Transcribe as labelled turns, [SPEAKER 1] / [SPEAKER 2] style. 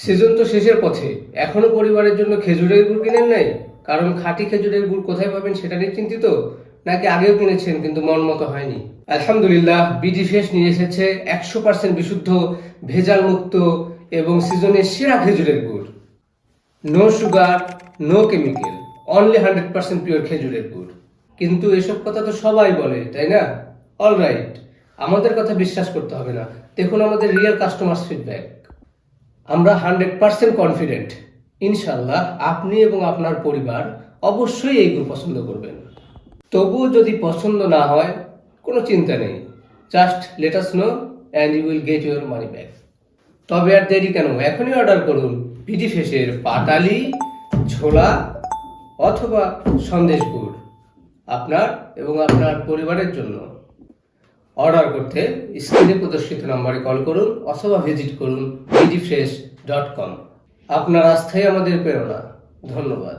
[SPEAKER 1] Season তো শেষের পথে, এখনো পরিবারের জন্য খেজুরের গুড় কিনেন নাই? কারণ খাঁটি খেজুরের গুড় কোথায় পাবেন সেটা নিয়ে চিন্তিত, নাকি আগেও কিনেছেন কিন্তু মন মতো হয়নি? আলহামদুলিল্লাহ, বিডি ফ্রেশ নিয়ে এসেছে 100% বিশুদ্ধ, ভেজাল মুক্ত এবং সিজনের সেরা খেজুরের গুড়। No sugar, no chemical, only 100% pure খেজুরের গুড়। কিন্তু এসব কথা তো সবাই বলে, তাই না? অলরাইট, আমাদের কথা বিশ্বাস করতে হবে না, দেখুন আমাদের রিয়েল কাস্টমার ফিডব্যাক। আমরা 100% কনফিডেন্ট, ইনশাল্লাহ আপনি এবং আপনার পরিবার অবশ্যই এই গুড় পছন্দ করবেন। তবুও যদি পছন্দ না হয়, কোনো চিন্তা নেই, just let us know and you will get your money back. তবে আর দেরি কেন, এখনই অর্ডার করুন বিডি ফ্রেশের পাটালি, ছোলা অথবা সন্দেশ গুড়, আপনার এবং আপনার পরিবারের জন্য। অর্ডার করতে স্ক্রিনে প্রদর্শিত নম্বরে কল করুন অথবা ভিজিট করুন bdfresh.com। আপনার আস্থাই আমাদের প্রেরণা। ধন্যবাদ।